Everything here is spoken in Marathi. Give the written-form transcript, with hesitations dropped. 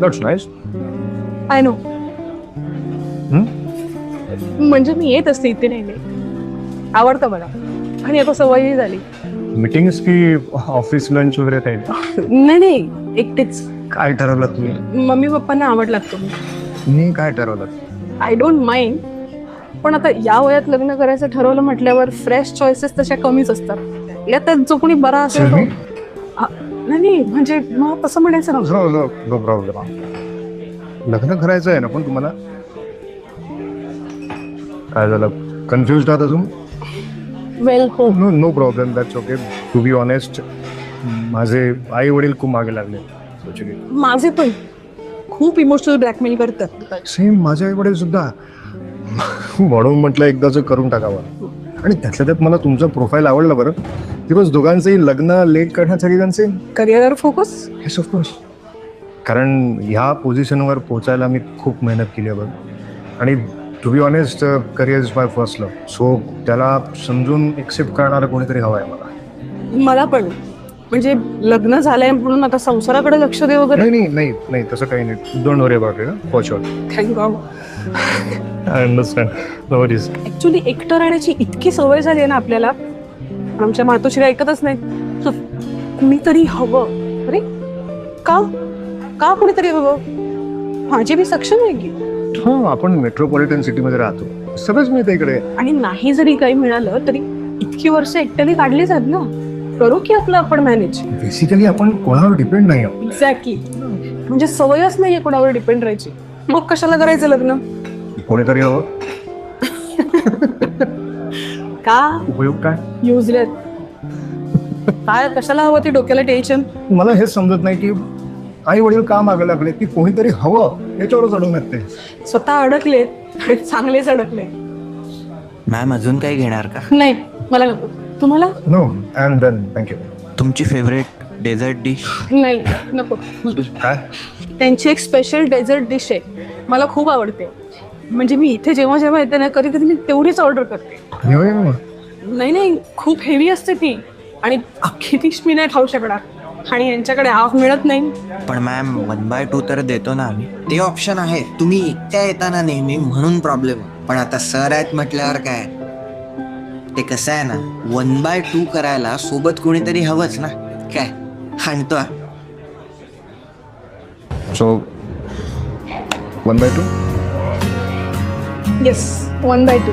That's nice. I know. म्हणजे मी येत असते इथे नेहमी. आवडतं मला आणि आता सवयही झाली. मीटिंग्स की ऑफिस लंच वगैरे काही? नाही एकटेच. काय ठरवलं तुम्ही? मम्मी पप्पांना आवडलात तुम्ही. मी काय ठरवलं? I don't mind. पण आता या वयात लग्न करायचं ठरवलं म्हटल्यावर फ्रेश चॉईसेस तशा कमीच असतात. यात जो कोणी बरा असेल तो. नाही म्हणजे मग तसं म्हणायचं ना. No problem. लग्न करायचं आहे ना पण तुम्हाला? काय झालं? कन्फ्युज आहात अजून? वेल हो. No problem, that's okay. To be honest, माझे आई वडील खूप मागे लागले. माझे पण खूप इमोशनल ब्लॅकमेल करतात. सेम माझे आई वडील सुद्धा. म्हणून म्हटलं एकदाच करून टाकावं. आणि त्यातल्या त्यात मला तुमचं प्रोफाईल आवडलं बरं. बिकॉज दोघांचंही लग्न लेट करण्यासाठी त्यांचे करिअरवर फोकस. Yes of course. कारण ह्या पोझिशनवर पोचायला मी खूप मेहनत केली आहे बघ. आणि to be honest, career is my first love. So त्याला समजून एक्सेप्ट करणारं कोणीतरी हवं आहे मला. मला पण म्हणजे लग्न झालंय म्हणून आता संसाराकडे लक्ष दे वगैरे. नाही तसं काही नाही. Don't worry about it. For sure. Thank God. I understand. No worries. Actually एकटं राहण्याची इतकी सवय झाली आहे ना आपल्याला. आमच्या मातोश्री ऐकतच नाही. कुणीतरी हवं. अरे का कुणीतरी हवं? माझी बी सक्षम आहे की. हो, आपण मेट्रोपॉलिटन सिटीमध्ये राहतो. सगळंच मिळतं इकडे. आणि नाही जरी काही मिळालं तरी इतकी वर्ष एकट्याने काढलीच आहेत ना. करू की आपलं आपण मॅनेज. बेसिकली आपण कोणावर डिपेंड नाही आहोत. एक्झॅक्टली. म्हणजे सवयच नाहीये कोणावर डिपेंड राहायची. मग कशाला करायचं लग्न? कोणीतरी हवं. का? उपयोग काय? युजलेस. काय कशाला हवं ते डोक्याला टेन्शन? मला हेच समजत नाही की आई वडील का मागे लागले की कोणीतरी हवं याच्यावरच अडवण्यात ते. स्वतः अडकले चांगलेच अडकले. मॅम अजून काही घेणार का? नाही मला नको. तुम्हाला? No I am done, thank you. तुमची फेवरेट डेझर्ट डिश? नाही नको. काय? त्यांची एक स्पेशल डेझर्ट डिश आहे, मला खूप आवडते. म्हणजे मी इथे जेव्हा येते ना कधी कधी मी तेवढीच ऑर्डर करते. नाही खूप हेवी असते ती आणि अख्खी डिश मी नाही खाऊ शकणार. आणि यांच्याकडे हाफ मिळत नाही. पण मॅम 1/2 तर देतो ना आम्ही. ते ऑप्शन आहे. तुम्ही एकट्या येताना नेहमी म्हणून प्रॉब्लेम. पण आता सर आहेत म्हटल्यावर काय ते कसं आहे ना, 1/2 करायला सोबत कोणीतरी हवंच ना. काय आणतो? सो 1/2. येस 1/2.